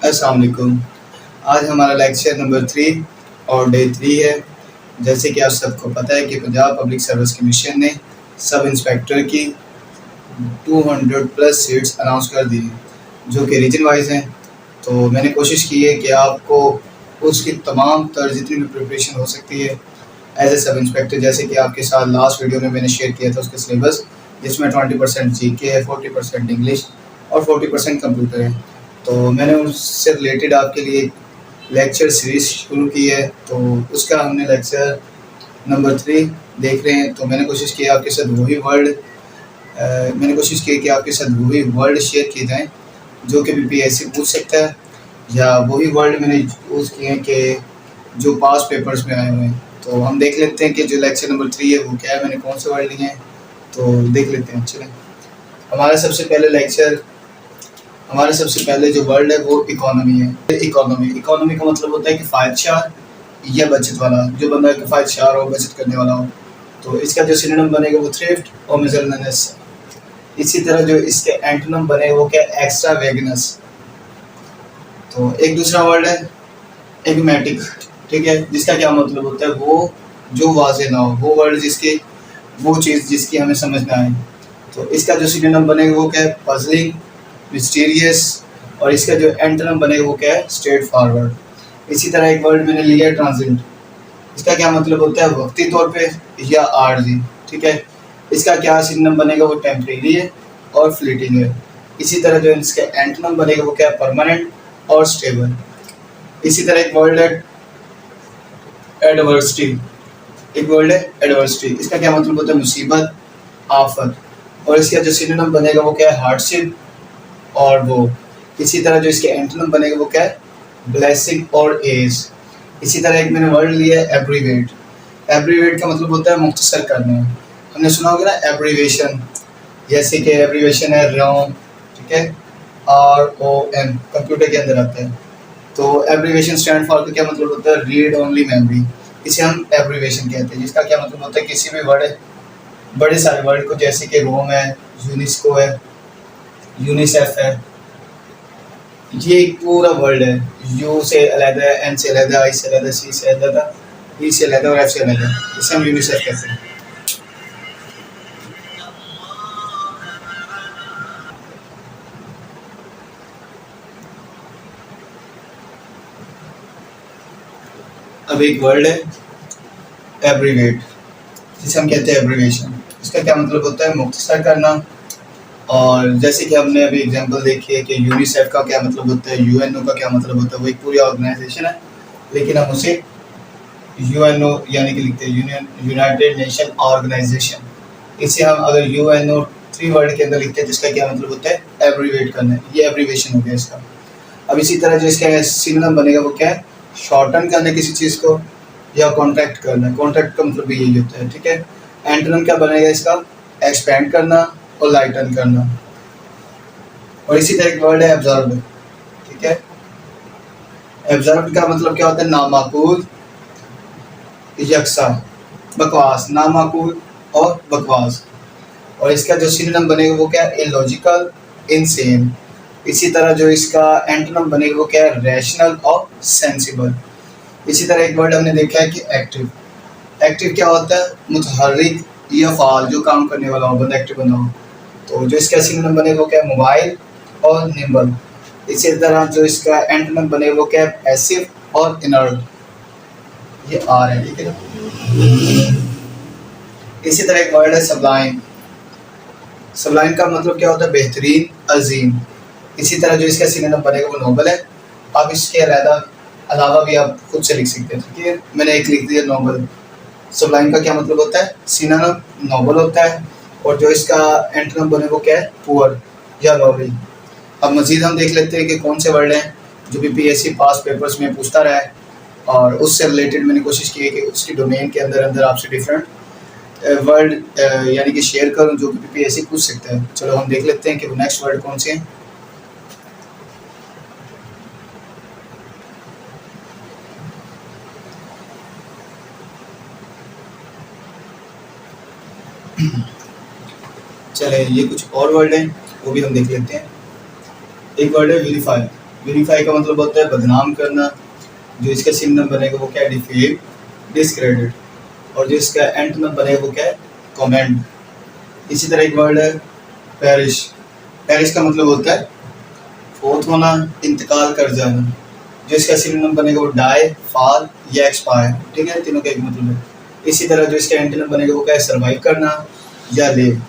अस्सलाम वालेकुम। आज हमारा लेक्चर नंबर 3 और डे 3 है। जैसे कि आप सबको पता है कि पंजाब पब्लिक सर्विस कमीशन ने सब इंस्पेक्टर की 200 प्लस सीट्स अनाउंस कर दी हैं, जो कि रीजन वाइज हैं। तो मैंने कोशिश की है कि आपको उसकी तमाम तर जितनी भी प्रिपरेशन हो सकती है एज ए सब इंस्पेक्टर, जैसे कि आपके साथ लास्ट वीडियो में मैंने शेयर किया था उसके सिलेबस, जिसमें 20% जीके है, 40% इंग्लिश और 40% कंप्यूटर है। तो मैंने उससे रिलेटेड आपके लिए लेक्चर सीरीज शुरू की है। तो उसका हमने लेक्चर नंबर 3 देख रहे हैं। तो मैंने कोशिश की आपके साथ वही वर्ड शेयर किए जाएँ जो कि बीपीएससी पूछ सकता है, या वही वर्ड मैंने यूज़ किए हैं कि जो पास पेपर्स में आए हुए हैं। तो हम देख लेते हैं कि जो लेक्चर नंबर 3 है वो क्या है, मैंने कौन से वर्ड लिए हैं, तो देख लेते हैं। चलें, हमारा सबसे पहले लेक्चर हमारे सबसे पहले जो वर्ड है वो इकोनॉमी है। इकोनॉमी का मतलब होता है किफ़ायतशार या बचत वाला, जो बंदा किफ़ायतशार हो, बचत करने वाला हो। तो इसका जो सिनोनिम बनेगा वो थ्रिफ्ट और मिसलेनियस। इसी तरह जो इसके एंटोनिम बने वो क्या, एक्स्ट्रा वेगनस। तो एक दूसरा वर्ड है एगमेटिक, ठीक है, जिसका क्या मतलब होता है, वो जो वाज़े ना हो, वो वर्ड जिसकी वो चीज़ जिसकी हमें समझ ना आए। तो इसका जो सिनोनिम बनेगा वो क्या है, पजलिंग, मिस्टीरियस। और इसका जो एंटोनिम बनेगा वो क्या है, स्ट्रेट फॉरवर्ड। इसी तरह एक वर्ड मैंने लिया है ट्रांजिट। इसका क्या मतलब होता है, वक्ती तौर पे या आर्जी, ठीक है। इसका क्या सिनोनिम बनेगा, वो टेम्परेरी है और फ्लीटिंग है। इसी तरह जो इसका एंटोनिम बनेगा वो क्या है, परमानेंट और स्टेबल। इसी तरह एक वर्ड है एडवर्सिटी। इसका क्या मतलब होता है, मुसीबत, आफत। और इसका जो सिनोनिम बनेगा वो क्या है, हार्डशिप और वो। इसी तरह जो इसके एंटोनिम बनेगा वो क्या है, ब्लेसिंग और एज। इसी तरह एक मैंने वर्ड लिया है एब्रीवेट। एब्रीवेट का मतलब होता है मुख्तसर करना। हमने सुना होगा ना एब्रीवेशन, जैसे कि एब्रीवेशन है रोम, ठीक है, ROM, कंप्यूटर के अंदर आता है। तो एब्रीवेशन स्टैंड फॉर का क्या मतलब होता है, रीड ओनली मेमोरी। इसे हम एब्रीवेशन कहते हैं, जिसका क्या मतलब होता है, किसी भी बड़े सारे वर्ड को, जैसे कि रोम है, यूनिस्को है, यूनिसेफ है, ये एक पूरा वर्ल्ड है। यू से अलग है, एन से अलग है, आई से अलग है, सी से अलग है, ई से अलग है और एफ से अलग है। इसे हम यूनिसेफ कहते हैं। अब एक वर्ड है एब्रीवेट, जिसे हम कहते हैं एब्रीवेशन। इसका क्या मतलब होता है, मुख्तसर करना। और जैसे कि हमने अभी एग्जांपल देखी है कि यूनिसेफ का क्या मतलब होता है, यूएनओ का क्या मतलब होता है। वो एक पूरी ऑर्गेनाइजेशन है, लेकिन हम उसे यूएनओ यानी कि लिखते हैं यूनाइटेड नेशन ऑर्गेनाइजेशन। इसे हम अगर यूएनओ 3 वर्ड के अंदर लिखते हैं, जिसका क्या मतलब होता है, एब्रीवेट करना है। ये एब्रीवेशन हो गया इसका। अब इसी तरह जो इसका सिनोनिम बनेगा वो क्या है, शॉर्टन करना किसी चीज़ को या कॉन्ट्रैक्ट करना। कॉन्ट्रैक्ट का मतलब भी यही होता है, ठीक है। एंटोनिम क्या बनेगा इसका, एक्सपेंड करना और लाइटन करना। और इसी तरह एक वर्ड है एब्जॉर्ब, ठीक है। एब्जॉर्ब का मतलब क्या होता है, नामाकूल, यकसा, बकवास, नामाकूल और बकवास। और इसका जो सिनोनिम बनेगा वो क्या है, इलॉजिकल, इनसेन। इसी तरह जो इसका एंटोनिम बनेगा वो क्या है, रैशनल और सेंसिबल। इसी तरह एक वर्ड हमने देखा है कि एक्टिव। एक्टिव क्या होता है, मुतहर्रिक या फाल, जो काम करने वाला हो, बंदा एक्टिव बंदा हो। तो जो इसका सिनोनिम बनेगा वो क्या है, मोबाइल और निम्बल। इसी तरह जो इसका एंटोनिम बनेगा वो क्या है, पैसिव और इनर्ट। ये आर है, ठीक है ना। इसी तरह एक वर्ड है सबलाइन। सबलाइन का मतलब क्या होता है, बेहतरीन, अजीम। इसी तरह जो इसका सिनोनिम बनेगा वो नोबल है। आप इसके अलावा भी आप खुद से लिख सकते हैं, ठीक है। मैंने एक लिख दिया नोबल। सबलाइन का क्या मतलब होता है, सिनोनिम नोबल होता है। और जो इसका एंटोनिम बने वो क्या है, पुअर या लॉवली। अब मज़ीद हम देख लेते हैं कि कौन से वर्ड हैं जो बीपीएससी पास पेपर्स में पूछता रहा है, और उससे रिलेटेड मैंने कोशिश की है कि उसकी डोमेन के अंदर अंदर आपसे डिफरेंट वर्ड यानी कि शेयर करूं जो कि बीपीएससी पूछ सकता है। चलो हम देख लेते हैं कि वो नेक्स्ट वर्ड कौन से हैं। चले, ये कुछ और वर्ड हैं वो भी हम देख लेते हैं। एक वर्ड है वेरीफाई। वेरीफाई का मतलब होता है बदनाम करना, जो इसका सिनोनिम बनेगा वो क्या है, डिफेम, डिस्क्रेडिट, और जो इसका एंटोनिम बनेगा वो क्या है, कमेंड। इसी तरह एक वर्ड है पेरिश। पेरिश का मतलब होता है फोत होना, इंतकाल कर जाना, जो इसका सिनोनिम बनेगा वो डाई, फॉल या एक्सपायर। ठीक है, तीनों का एक मतलब है। इसी तरह जो इसका एंटोनिम बनेगा वो क्या है, सर्वाइव करना या लिव।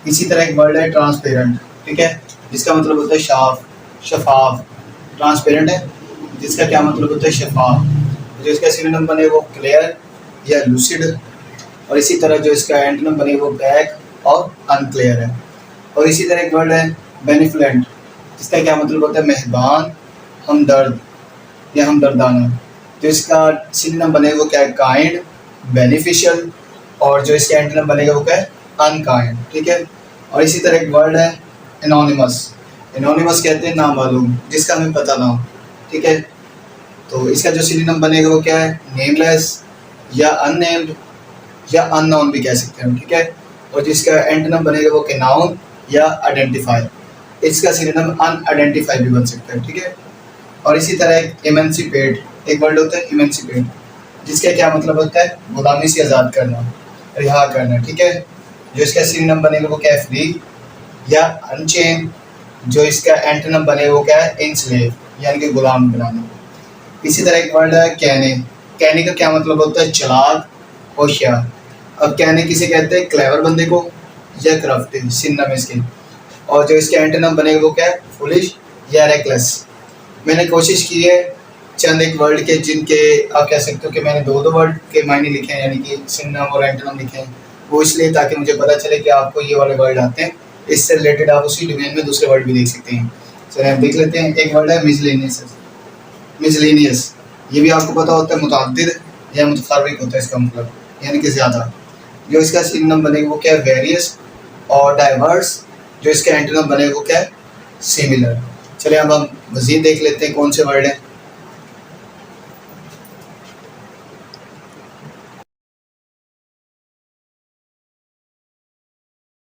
इसी तरह एक वर्ड है ट्रांसपेरेंट। ठीक है, जिसका मतलब होता है साफ, शफाफ। ट्रांसपेरेंट है जिसका क्या मतलब होता है, शफाफ। जो इसका सिनोनिम बने वो क्लियर या लूसिड। और इसी तरह जो इसका एंटोनिम बने वो बैक और अनक्लियर है। और इसी तरह एक वर्ड है बेनिफिलेंट, जिसका क्या मतलब होता है, मेहरबान, हमदर्द या हमदर्दाना। जो इसका सिनोनिम बने वो क्या है, काइंड, बेनिफिशियल, और जो इसका एंटोनिम बनेगा वो क्या है, अनकाइंड। ठीक है, और इसी तरह एक वर्ड है एनोनिमस। एनोनिमस कहते हैं नामालूम, जिसका हमें पता ना हो। ठीक है, तो इसका जो सिनोनिम बनेगा वो क्या है, नेमलेस या अननेम्ड या अननोन भी कह सकते हैं। ठीक है, और जिसका एंटोनिम बनेगा वो क्या, नाउन या आइडेंटिफाई। इसका सिनोनिम अनआइडेंटिफाई भी बन सकता है। ठीक है, और इसी तरह एक इमेंसिपेट, एक वर्ड होता है इमेंसिपेट, जिसका क्या मतलब होता है, गुलामी से आज़ाद करना, रिहा करना। ठीक है, जो इसका सिनोनिम बनेगा वो क्या है, फ्री या अनचेन। जो इसका एंटोनिम बनेगा वो क्या है, इनस्लेव यानी कि गुलाम बनाना। इसी तरह एक वर्ड है कहने। कहने का क्या मतलब होता है, चालाक, होशियार। अब कहने किसे कहते हैं, क्लेवर बंदे को या क्राफ्टी, सिनोनिम इसके। और जो इसके एंटोनिम बनेगा वो क्या है, फुलिश या रेकलेस। मैंने कोशिश की है चंद एक वर्ड के जिनके आप कह सकते हो कि मैंने दो वर्ड के मायने लिखे हैं, यानी कि सिनोनिम और एंटोनिम लिखे हैं। वो इसलिए ताकि मुझे पता चले कि आपको ये वाले वर्ड आते हैं। इससे रिलेटेड आप उसी डोमेन में दूसरे वर्ड भी देख सकते हैं। चलिए हम देख लेते हैं। एक वर्ड है मिसलेनियस। मिसलेनियस ये भी आपको पता होता है, मुतअद्दिद या मुतफर्रिक होता है इसका मतलब, यानी कि ज़्यादा। जो इसका सिनोनिम बनेगा वो क्या है, वेरियस और डाइवर्स। जो इसका एंटोनिम बनेगा वो क्या है, सिमिलर। चलिए अब हम मज़ीद देख लेते हैं कौन से वर्ड हैं।